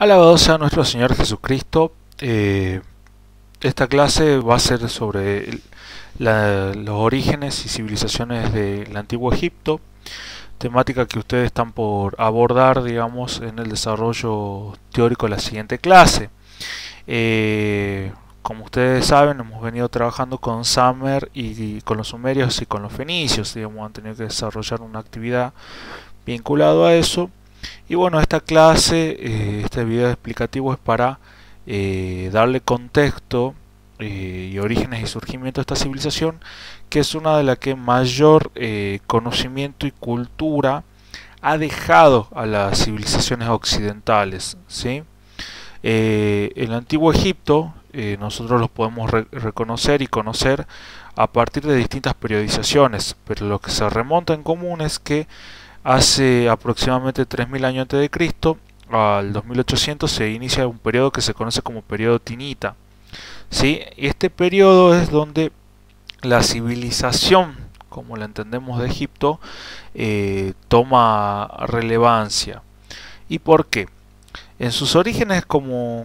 Alabado sea nuestro Señor Jesucristo. Esta clase va a ser sobre los orígenes y civilizaciones del antiguo Egipto, temática que ustedes están por abordar, digamos, en el desarrollo teórico de la siguiente clase. Como ustedes saben, hemos venido trabajando con Sumer y con los sumerios y con los fenicios, digamos, han tenido que desarrollar una actividad vinculado a eso. Y bueno, esta clase, este video explicativo es para darle contexto y orígenes y surgimiento de esta civilización, que es una de las que mayor conocimiento y cultura ha dejado a las civilizaciones occidentales, ¿sí? El antiguo Egipto, nosotros lo podemos reconocer y conocer a partir de distintas periodizaciones, pero lo que se remonta en común es que hace aproximadamente 3000 años antes de Cristo al 2800 se inicia un periodo que se conoce como periodo Tinita. ¿Sí? Este periodo es donde la civilización, como la entendemos de Egipto, toma relevancia. ¿Y por qué? En sus orígenes como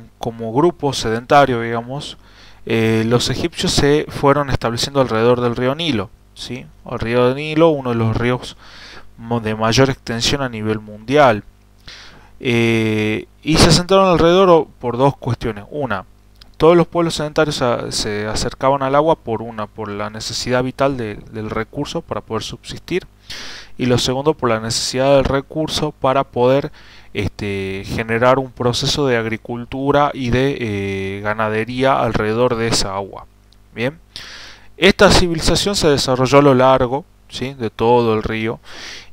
grupo sedentario, digamos, los egipcios se fueron estableciendo alrededor del río Nilo. ¿Sí? El río Nilo, uno de los ríos de mayor extensión a nivel mundial. Y se asentaron alrededor por dos cuestiones. Una, todos los pueblos sedentarios se acercaban al agua por la necesidad vital del recurso para poder subsistir. Y lo segundo, por la necesidad del recurso para poder generar un proceso de agricultura y de ganadería alrededor de esa agua. Bien, esta civilización se desarrolló a lo largo, ¿sí?, de todo el río,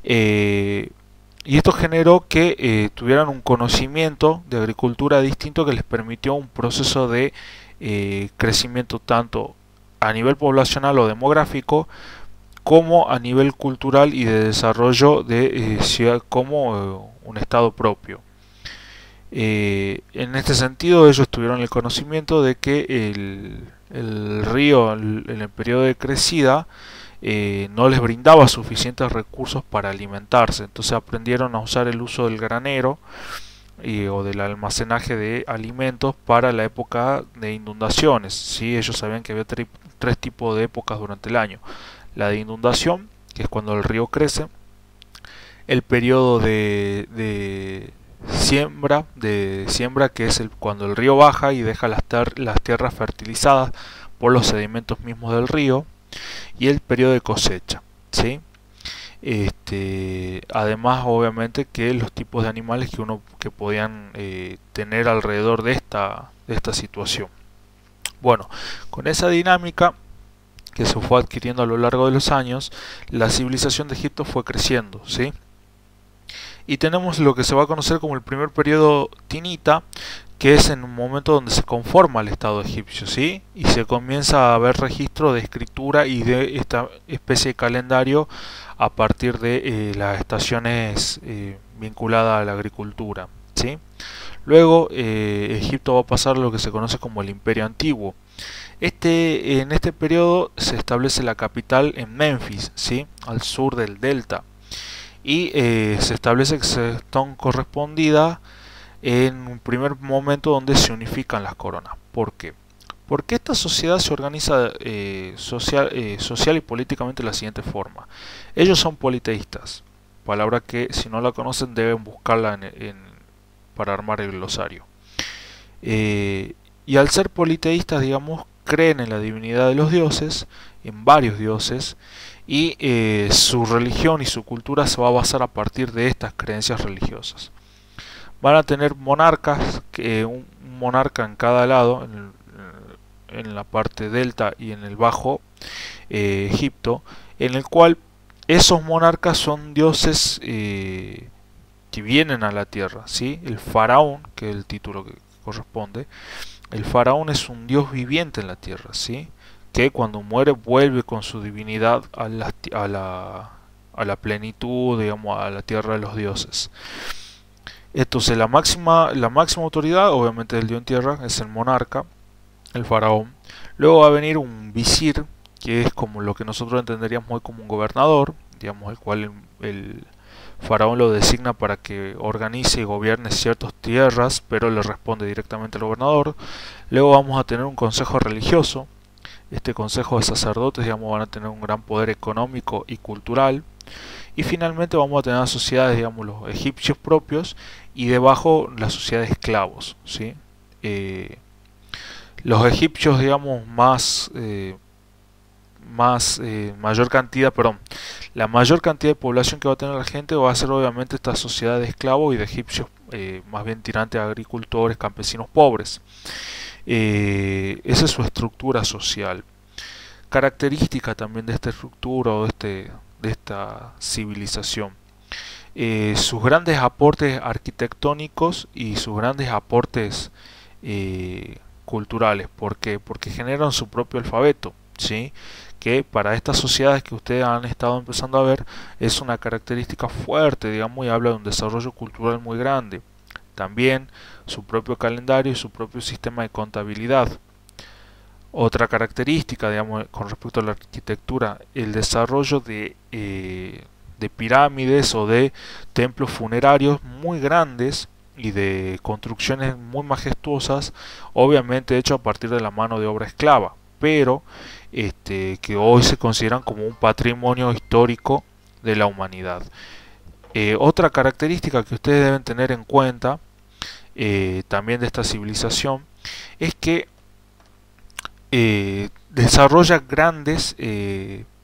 y esto generó que tuvieran un conocimiento de agricultura distinto que les permitió un proceso de crecimiento tanto a nivel poblacional o demográfico como a nivel cultural y de desarrollo de ciudad como un estado propio. En este sentido, ellos tuvieron el conocimiento de que el río en el periodo de crecida no les brindaba suficientes recursos para alimentarse, entonces aprendieron a usar el uso del granero o del almacenaje de alimentos para la época de inundaciones. ¿Sí? Ellos sabían que había tres tipos de épocas durante el año: la de inundación, que es cuando el río crece; el periodo de siembra, que es cuando el río baja y deja las tierras fertilizadas por los sedimentos mismos del río; y el periodo de cosecha. ¿Sí? Además, obviamente, que los tipos de animales que podían tener alrededor de esta situación. Bueno, con esa dinámica que se fue adquiriendo a lo largo de los años, la civilización de Egipto fue creciendo, ¿sí? Y tenemos lo que se va a conocer como el primer periodo Tinita, que es en un momento donde se conforma el Estado egipcio, ¿sí? Y se comienza a ver registro de escritura y de esta especie de calendario a partir de las estaciones vinculadas a la agricultura, ¿sí? Luego Egipto va a pasar a lo que se conoce como el Imperio Antiguo. En este periodo se establece la capital en Memphis, ¿sí?, al sur del delta, y se establece que se están correspondidas en un primer momento donde se unifican las coronas. ¿Por qué? Porque esta sociedad se organiza social y políticamente de la siguiente forma. Ellos son politeístas, palabra que si no la conocen deben buscarla para armar el glosario. Y al ser politeístas, digamos, creen en la divinidad de los dioses, en varios dioses, y su religión y su cultura se va a basar a partir de estas creencias religiosas. Van a tener monarcas, un monarca en cada lado, en la parte delta y en el bajo Egipto, en el cual esos monarcas son dioses que vienen a la tierra, ¿sí? El faraón, que es el título que corresponde, el faraón es un dios viviente en la tierra, ¿sí?, que cuando muere vuelve con su divinidad a la plenitud, digamos, a la tierra de los dioses. Entonces la máxima autoridad, obviamente, del dios en tierra es el monarca, el faraón. Luego va a venir un visir, que es como lo que nosotros entenderíamos hoy como un gobernador, digamos, el cual el Faraón lo designa para que organice y gobierne ciertas tierras, pero le responde directamente al gobernador. Luego vamos a tener un consejo religioso. Este consejo de sacerdotes, digamos, van a tener un gran poder económico y cultural. Y finalmente vamos a tener las sociedades, digamos, los egipcios propios, y debajo la sociedad de esclavos, ¿sí? Los egipcios, digamos, mayor cantidad, perdón, la mayor cantidad de población que va a tener la gente va a ser obviamente esta sociedad de esclavos y de egipcios más bien tirantes a agricultores, campesinos pobres. Esa es su estructura social. Característica también de esta estructura o de esta civilización. Sus grandes aportes arquitectónicos y sus grandes aportes culturales. ¿Por qué? Porque generan su propio alfabeto, ¿sí? Que para estas sociedades que ustedes han estado empezando a ver es una característica fuerte, digamos, y habla de un desarrollo cultural muy grande. También su propio calendario y su propio sistema de contabilidad. Otra característica, digamos, con respecto a la arquitectura, el desarrollo de pirámides o de templos funerarios muy grandes y de construcciones muy majestuosas, obviamente hecho a partir de la mano de obra esclava, pero que hoy se consideran como un patrimonio histórico de la humanidad. Otra característica que ustedes deben tener en cuenta también de esta civilización es que desarrolla grandes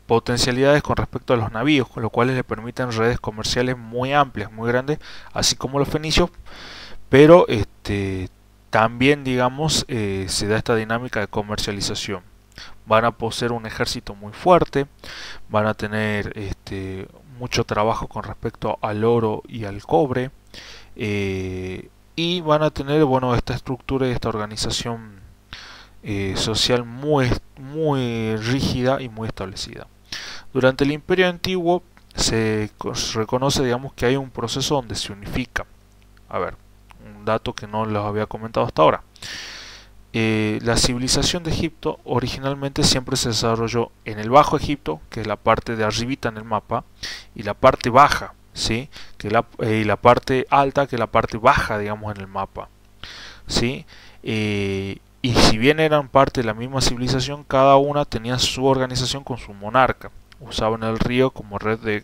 potencialidades con respecto a los navíos, con lo cual le permiten redes comerciales muy amplias, muy grandes, así como los fenicios, pero también, digamos, se da esta dinámica de comercialización. Van a poseer un ejército muy fuerte, van a tener mucho trabajo con respecto al oro y al cobre, y van a tener, bueno, esta estructura y esta organización social muy rígida y muy establecida. Durante el Imperio Antiguo se reconoce, digamos, que hay un proceso donde se unifica. A ver, un dato que no les había comentado hasta ahora. La civilización de Egipto originalmente siempre se desarrolló en el Bajo Egipto, que es la parte de arribita en el mapa, y la parte baja, ¿sí? Y la parte alta, que es la parte baja, digamos, en el mapa, ¿sí? Y si bien eran parte de la misma civilización, cada una tenía su organización con su monarca. Usaban el río como red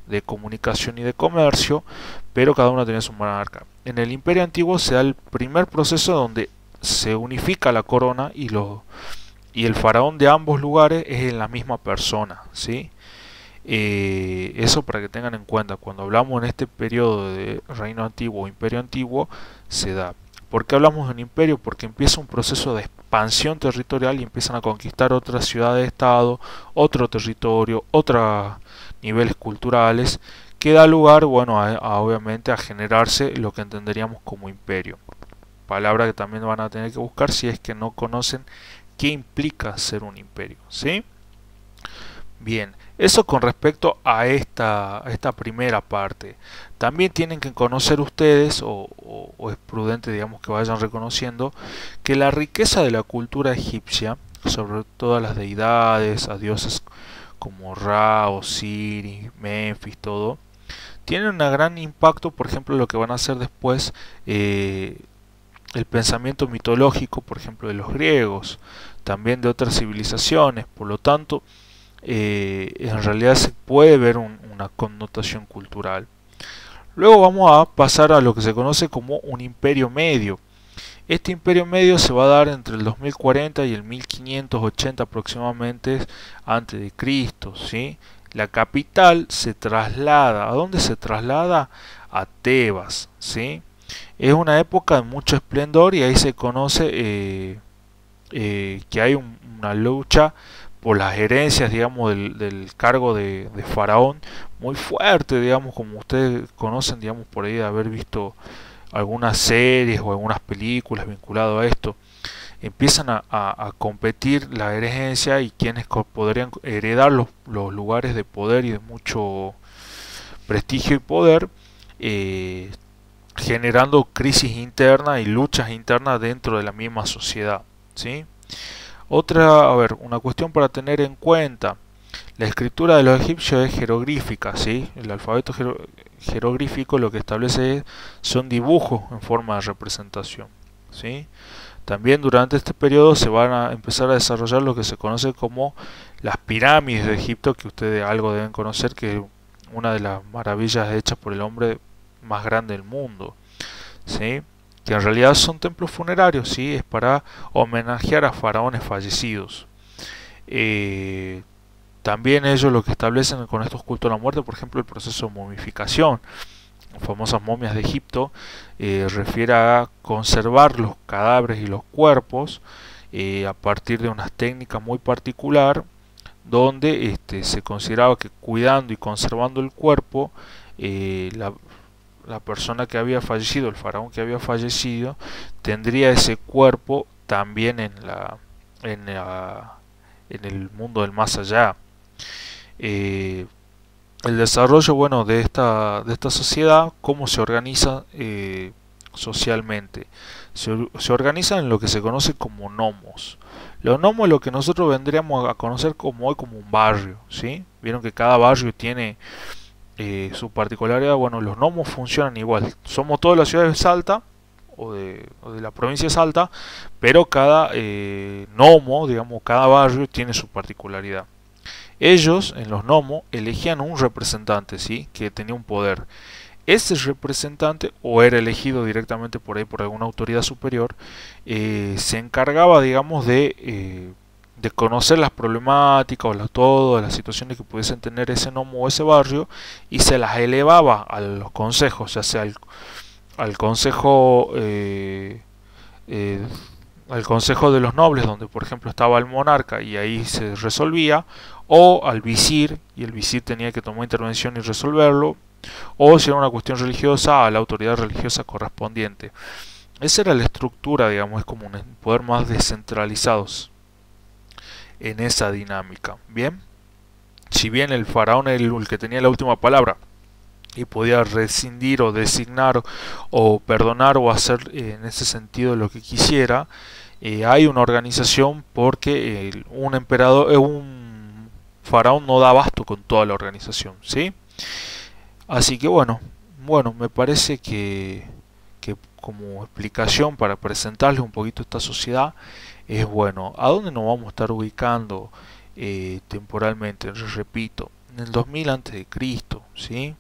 de comunicación y de comercio, pero cada una tenía su monarca. En el Imperio Antiguo se da el primer proceso donde se unifica la corona y el faraón de ambos lugares es la misma persona, ¿sí? Eso para que tengan en cuenta, cuando hablamos en este periodo de reino antiguo o imperio antiguo, se da. ¿Por qué hablamos de un imperio? Porque empieza un proceso de expansión territorial y empiezan a conquistar otras ciudades-estado, otro territorio, otros niveles culturales, que da lugar, bueno, obviamente a generarse lo que entenderíamos como imperio. Palabra que también van a tener que buscar si es que no conocen qué implica ser un imperio, ¿sí? Bien, eso con respecto a esta primera parte. También tienen que conocer ustedes, o es prudente, digamos, que vayan reconociendo, que la riqueza de la cultura egipcia, sobre todas las deidades, a dioses como Ra, Osiris, Memphis, todo, tiene un gran impacto, por ejemplo, lo que van a hacer después el pensamiento mitológico, por ejemplo, de los griegos, también de otras civilizaciones. Por lo tanto, en realidad se puede ver una connotación cultural. Luego vamos a pasar a lo que se conoce como un imperio medio. Este imperio medio se va a dar entre el 2040 y el 1580 aproximadamente antes de Cristo, ¿sí? La capital se traslada, ¿a dónde se traslada? A Tebas, ¿sí? Es una época de mucho esplendor y ahí se conoce que hay una lucha por las herencias, digamos, del cargo de faraón muy fuerte, digamos, como ustedes conocen, digamos, por ahí de haber visto algunas series o algunas películas vinculadas a esto. Empiezan a competir la herencia y quienes podrían heredar los lugares de poder y de mucho prestigio y poder, generando crisis internas y luchas internas dentro de la misma sociedad, ¿sí? Otra, a ver, una cuestión para tener en cuenta: la escritura de los egipcios es jeroglífica, ¿sí? El alfabeto jeroglífico lo que establece son dibujos en forma de representación, ¿sí? También durante este periodo se van a empezar a desarrollar lo que se conoce como las pirámides de Egipto, que ustedes algo deben conocer, que es una de las maravillas hechas por el hombre más grande del mundo, ¿sí? Que en realidad son templos funerarios, ¿sí? Es para homenajear a faraones fallecidos. Eh, También ellos lo que establecen con estos cultos a la muerte, por ejemplo, el proceso de momificación, famosas momias de Egipto, refiere a conservar los cadáveres y los cuerpos a partir de unas técnicas muy particular, donde se consideraba que cuidando y conservando el cuerpo, la persona que había fallecido, el faraón que había fallecido, tendría ese cuerpo también en el mundo del más allá. Eh, el desarrollo, bueno, de esta sociedad, cómo se organiza socialmente. Se organiza en lo que se conoce como nomos. Los nomos es lo que nosotros vendríamos a conocer como hoy como un barrio, ¿sí? Vieron que cada barrio tiene su particularidad. Bueno, los nomos funcionan igual. Somos todas las ciudades de Salta o de la provincia de Salta, pero cada nomo, digamos, cada barrio tiene su particularidad. Ellos, en los nomos, elegían un representante, ¿sí? Que tenía un poder. Ese representante, o era elegido directamente por ahí por alguna autoridad superior, se encargaba, digamos, de conocer las problemáticas o todas las situaciones que pudiesen tener ese nomo o ese barrio, y se las elevaba a los consejos, ya sea al consejo al consejo de los nobles, donde por ejemplo estaba el monarca y ahí se resolvía, o al visir, y el visir tenía que tomar intervención y resolverlo, o si era una cuestión religiosa, a la autoridad religiosa correspondiente. Esa era la estructura, digamos, es como un poder más descentralizados en esa dinámica. Bien, si bien el faraón era el que tenía la última palabra y podía rescindir o designar o perdonar o hacer en ese sentido lo que quisiera, hay una organización porque un emperador, un faraón no da abasto con toda la organización, ¿sí? Así que bueno, me parece que como explicación para presentarles un poquito esta sociedad es bueno. ¿A dónde nos vamos a estar ubicando temporalmente? Repito, en el 2000 antes de Cristo, ¿sí?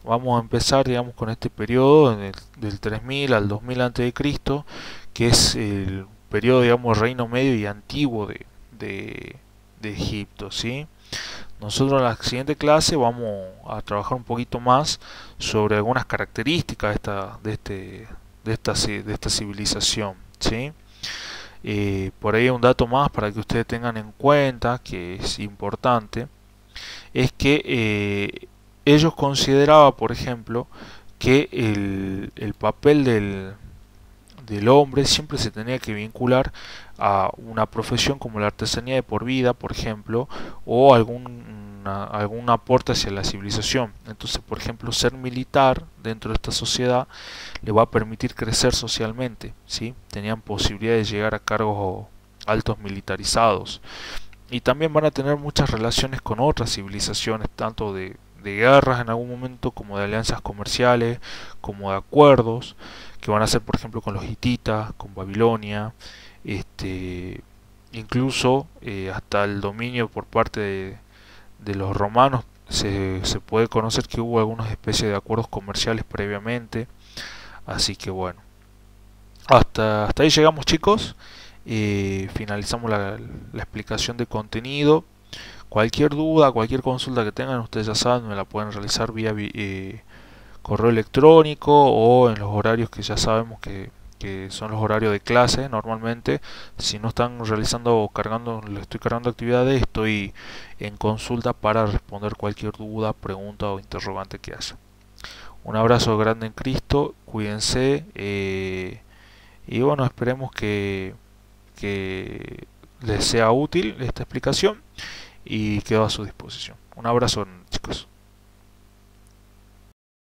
Vamos a empezar, digamos, con este periodo del 3000 al 2000 antes de Cristo, que es el periodo, digamos, reino medio y antiguo de Egipto, ¿sí? Nosotros en la siguiente clase vamos a trabajar un poquito más sobre algunas características de esta civilización, ¿sí? Por ahí un dato más para que ustedes tengan en cuenta, que es importante, es que ellos consideraban, por ejemplo, que el papel del hombre siempre se tenía que vincular a una profesión como la artesanía de por vida, por ejemplo, o algún aporte hacia la civilización. Entonces, por ejemplo, ser militar dentro de esta sociedad le va a permitir crecer socialmente, ¿sí? Tenían posibilidad de llegar a cargos altos militarizados. Y también van a tener muchas relaciones con otras civilizaciones, tanto de guerras en algún momento, como de alianzas comerciales, como de acuerdos, que van a ser por ejemplo con los hititas, con Babilonia, incluso hasta el dominio por parte de los romanos. Se puede conocer que hubo algunas especies de acuerdos comerciales previamente. Así que bueno, hasta ahí llegamos, chicos. Finalizamos la explicación de contenido. Cualquier duda, cualquier consulta que tengan, ustedes ya saben, me la pueden realizar vía correo electrónico o en los horarios que ya sabemos que son los horarios de clase normalmente. Si no están realizando o cargando, le estoy cargando actividades, estoy en consulta para responder cualquier duda, pregunta o interrogante que haya. Un abrazo grande en Cristo, cuídense y bueno, esperemos que les sea útil esta explicación y quedo a su disposición. Un abrazo, chicos.